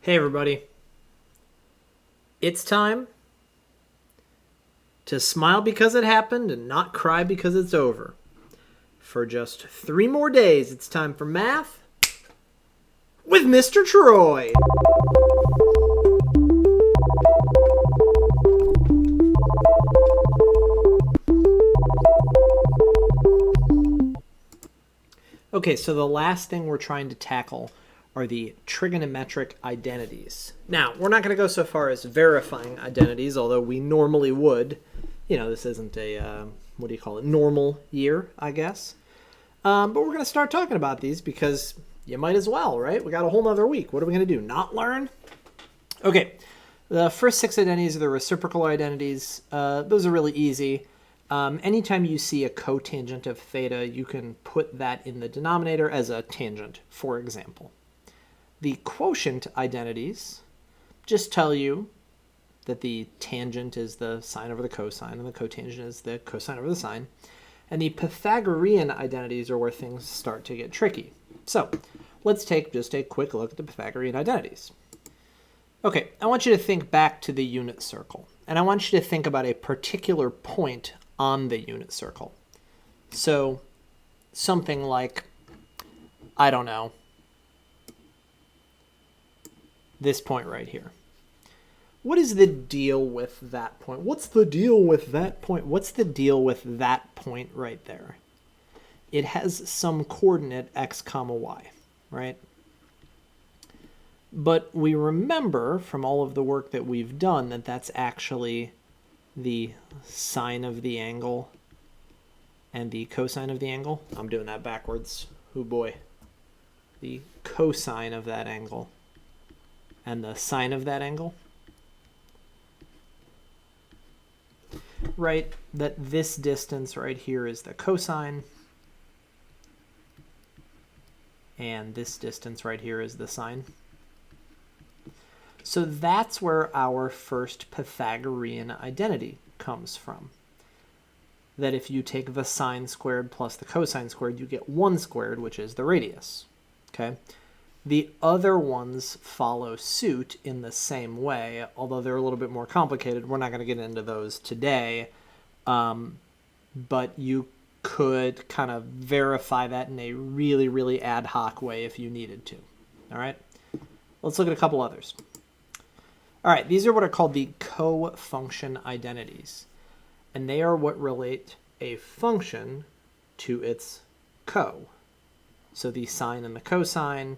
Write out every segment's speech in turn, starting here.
Hey everybody, it's time to smile because it happened and not cry because it's over. For just 3 more days, it's time for math with Mr. Troy. Okay, so the last thing we're trying to tackle are the trigonometric identities. Now, we're not going to go so far as verifying identities, although we normally would. You know, this isn't a, normal year, I guess. But we're going to start talking about these because you might as well, right? We got a whole nother week. What are we going to do, not learn? Okay, the first 6 identities are the reciprocal identities. Those are really easy. Anytime you see a cotangent of theta, you can put that in the denominator as a tangent, for example. The quotient identities just tell you that the tangent is the sine over the cosine, and the cotangent is the cosine over the sine. And the Pythagorean identities are where things start to get tricky. So let's take just a quick look at the Pythagorean identities. Okay, I want you to think back to the unit circle, and I want you to think about a particular point on the unit circle. So something like, I don't know, this point right here. What is the deal with that point? What's the deal with that point? What's the deal with that point right there? It has some coordinate x comma y, right? But we remember from all of the work that we've done that that's actually the sine of the angle and the cosine of the angle. I'm doing that backwards. Oh boy. The cosine of that angle and the sine of that angle. Right, that this distance right here is the cosine, and this distance right here is the sine. So that's where our first Pythagorean identity comes from. That if you take the sine squared plus the cosine squared, you get 1 squared, which is the radius. Okay. The other ones follow suit in the same way, although they're a little bit more complicated. We're not going to get into those today, but you could kind of verify that in a really, really ad hoc way if you needed to. All right, let's look at a couple others. All right, these are what are called the cofunction identities, and they are what relate a function to its co. So the sine and the cosine,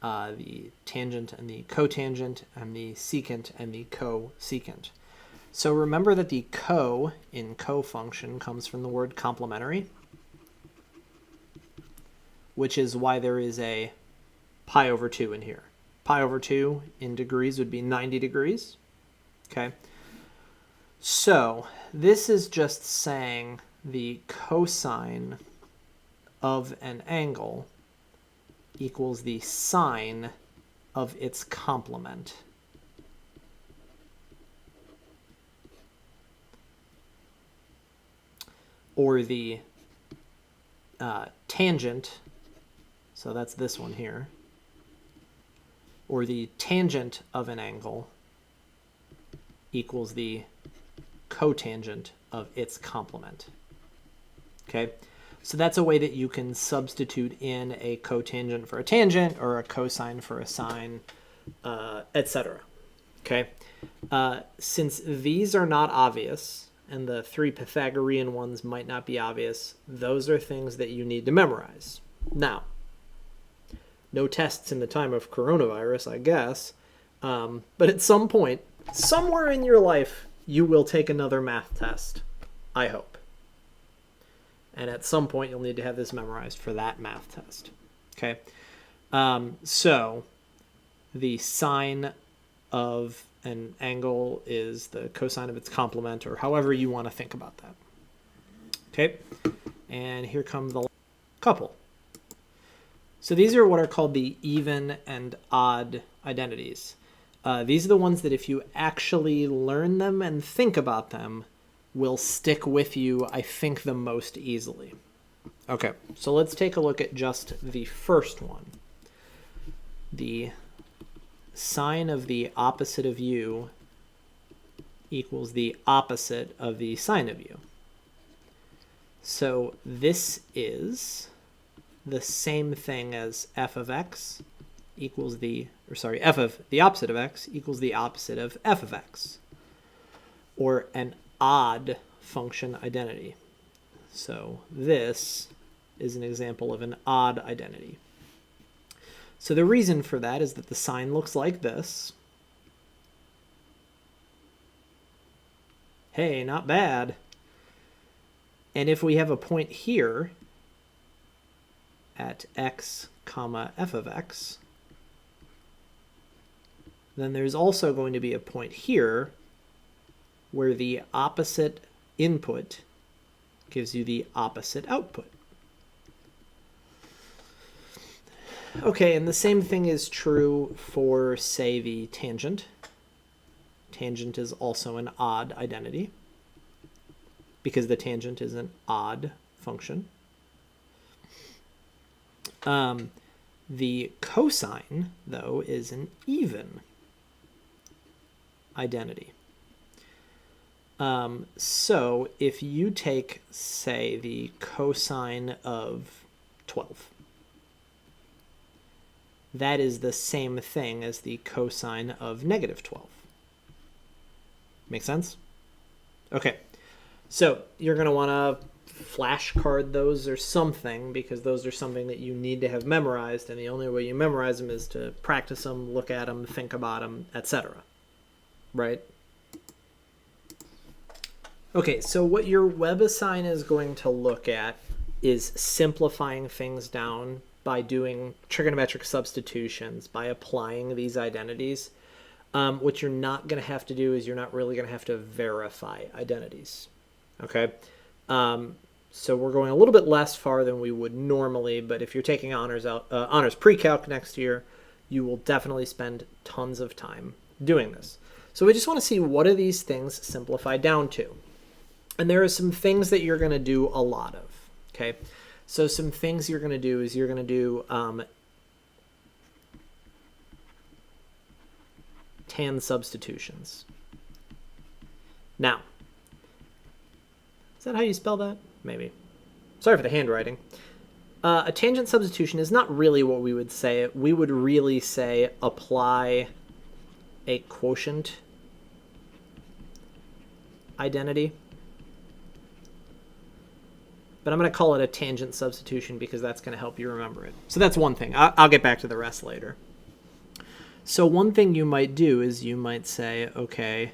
the tangent and the cotangent, and the secant and the cosecant. So remember that the co in cofunction comes from the word complementary, which is why there is a pi over 2 in here. Pi over 2 in degrees would be 90 degrees. Okay. So this is just saying the cosine of an angle equals the sine of its complement. Or the tangent, so that's this one here, or the tangent of an angle equals the cotangent of its complement. Okay? So that's a way that you can substitute in a cotangent for a tangent or a cosine for a sine, etc. Okay? Since these are not obvious, and the 3 Pythagorean ones might not be obvious, those are things that you need to memorize. Now, no tests in the time of coronavirus, I guess, but at some point, somewhere in your life, you will take another math test, I hope. And at some point, you'll need to have this memorized for that math test. Okay? So the sine of an angle is the cosine of its complement, or however you want to think about that. Okay? And here come the couple. So these are what are called the even and odd identities. These are the ones that if you actually learn them and think about them, will stick with you, I think, the most easily. Okay, so let's take a look at just the first one. The sine of the opposite of u equals the opposite of the sine of u. So this is the same thing as f of x equals f of the opposite of x equals the opposite of f of x, or an odd function identity. So this is an example of an odd identity. So the reason for that is that the sign looks like this. Hey, not bad. And if we have a point here at x comma f of x, then there's also going to be a point here where the opposite input gives you the opposite output. Okay, and the same thing is true for, say, the tangent. Tangent is also an odd identity because the tangent is an odd function. The cosine, though, is an even identity. So if you take, say, the cosine of 12, that is the same thing as the cosine of negative 12. Make sense? Okay, so you're going to want to flashcard those or something, because those are something that you need to have memorized, and the only way you memorize them is to practice them, look at them, think about them, etc. Right? Okay, so what your WebAssign is going to look at is simplifying things down by doing trigonometric substitutions, by applying these identities. What you're not going to have to do is you're not really going to have to verify identities. Okay? So we're going a little bit less far than we would normally, but if you're taking honors pre-calc next year, you will definitely spend tons of time doing this. So we just want to see, what do these things simplify down to? And there are some things that you're going to do a lot of. Okay? So some things you're going to do is you're going to do tan substitutions. Now, is that how you spell that? Maybe. Sorry for the handwriting. A tangent substitution is not really what we would say. We would really say apply a quotient identity. But I'm going to call it a tangent substitution because that's going to help you remember it. So that's one thing. I'll get back to the rest later. So one thing you might do is you might say, okay,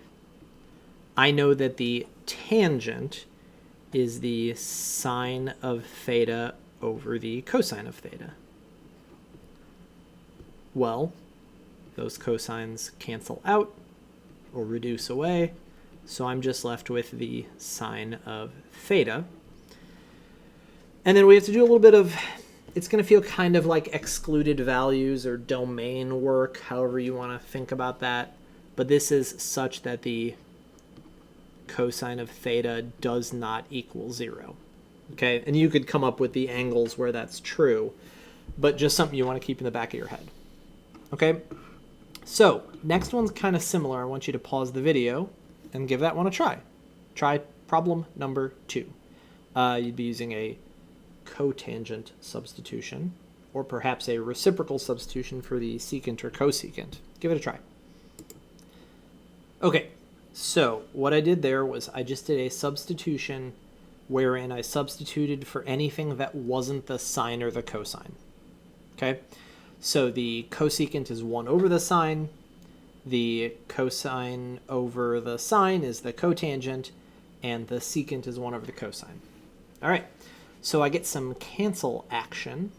I know that the tangent is the sine of theta over the cosine of theta. Well, those cosines cancel out or reduce away, so I'm just left with the sine of theta. And then we have to do a little bit of, it's going to feel kind of like excluded values or domain work, however you want to think about that. But this is such that the cosine of theta does not equal 0. Okay, and you could come up with the angles where that's true, but just something you want to keep in the back of your head. Okay, so next one's kind of similar. I want you to pause the video and give that one a try. Try problem number 2. You'd be using a cotangent substitution, or perhaps a reciprocal substitution for the secant or cosecant. Give it a try. Okay, so what I did there was I just did a substitution wherein I substituted for anything that wasn't the sine or the cosine. Okay, so the cosecant is 1 over the sine, the cosine over the sine is the cotangent, and the secant is 1 over the cosine. All right, so I get some cancel action,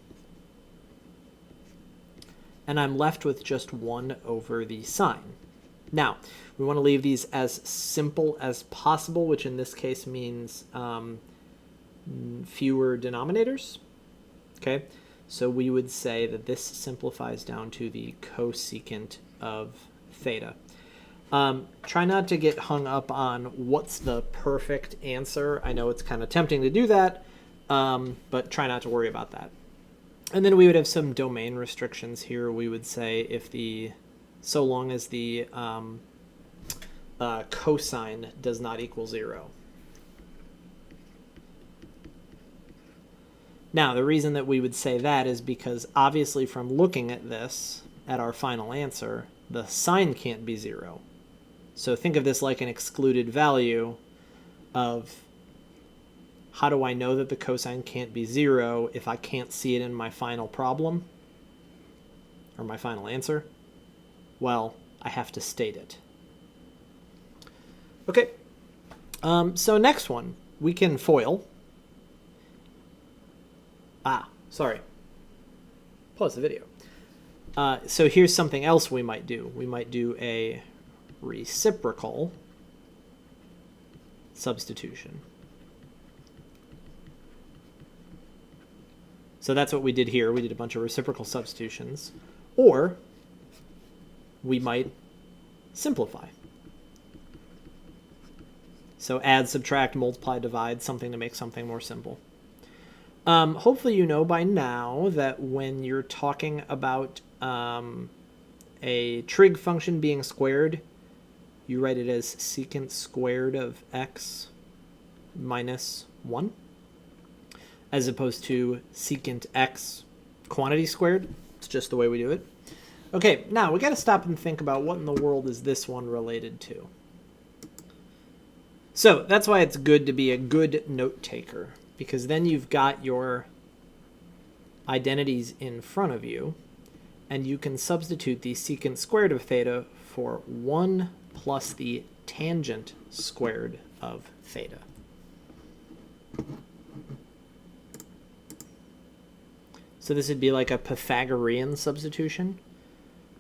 and I'm left with just 1 over the sine. Now, we want to leave these as simple as possible, which in this case means fewer denominators. Okay, so we would say that this simplifies down to the cosecant of theta. Try not to get hung up on what's the perfect answer. I know it's kind of tempting to do that, but try not to worry about that. And then we would have some domain restrictions here. We would say if the so long as the cosine does not equal 0. Now, the reason that we would say that is because obviously from looking at this, at our final answer, the sine can't be 0. So think of this like an excluded value of how do I know that the cosine can't be 0 if I can't see it in my final problem or my final answer? Well, I have to state it. Okay, so next one, we can FOIL. Sorry. Pause the video. So here's something else we might do. We might do a reciprocal substitution. So that's what we did here. We did a bunch of reciprocal substitutions. Or we might simplify. So add, subtract, multiply, divide, something to make something more simple. Hopefully you know by now that when you're talking about a trig function being squared, you write it as secant squared of x minus 1, as opposed to secant x quantity squared. It's just the way we do it. Okay, now we got to stop and think about what in the world is this one related to. So that's why it's good to be a good note taker, because then you've got your identities in front of you, and you can substitute the secant squared of theta for 1 plus the tangent squared of theta. So this would be like a Pythagorean substitution.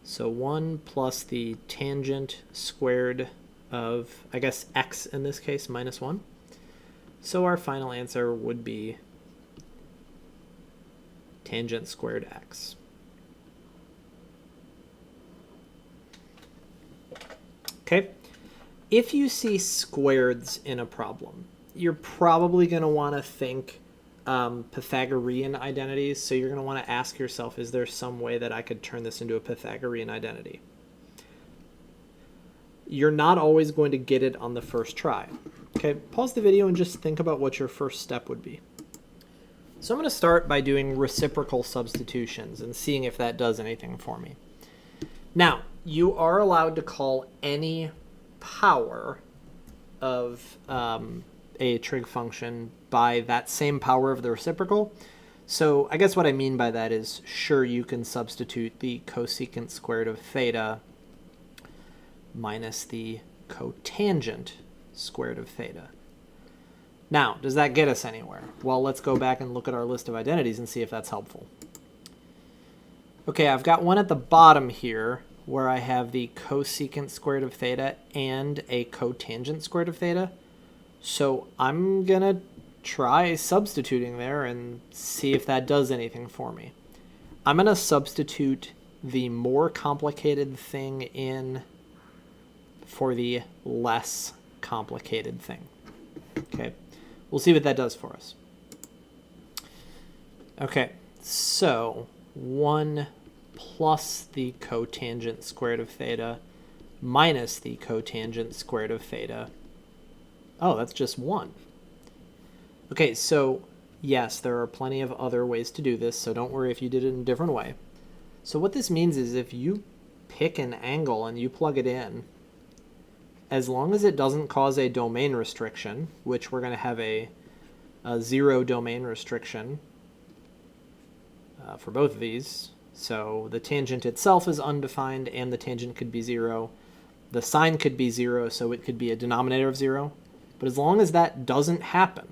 So 1 plus the tangent squared of, I guess, x in this case, minus 1. So our final answer would be tangent squared x. Okay, if you see squareds in a problem, you're probably going to want to think Pythagorean identities. So you're going to want to ask yourself, is there some way that I could turn this into a Pythagorean identity? You're not always going to get it on the first try. Okay, pause the video and just think about what your first step would be. So I'm going to start by doing reciprocal substitutions and seeing if that does anything for me. Now, you are allowed to call any power of a trig function by that same power of the reciprocal. So I guess what I mean by that is, sure, you can substitute the cosecant squared of theta minus the cotangent squared of theta. Now, does that get us anywhere? Well, let's go back and look at our list of identities and see if that's helpful. Okay, I've got one at the bottom here where I have the cosecant squared of theta and a cotangent squared of theta. So I'm going to try substituting there and see if that does anything for me. I'm going to substitute the more complicated thing in for the less complicated thing. Okay, we'll see what that does for us. Okay, so 1 plus the cotangent squared of theta minus the cotangent squared of theta. Oh, that's just 1. Okay, so yes, there are plenty of other ways to do this, so don't worry if you did it in a different way. So what this means is if you pick an angle and you plug it in, as long as it doesn't cause a domain restriction, which we're going to have a 0 domain restriction for both of these. So the tangent itself is undefined and the tangent could be 0. The sine could be 0, so it could be a denominator of 0. But as long as that doesn't happen,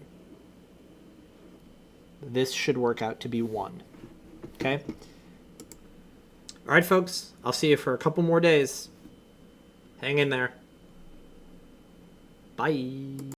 this should work out to be 1. Okay? All right, folks. I'll see you for a couple more days. Hang in there. Bye.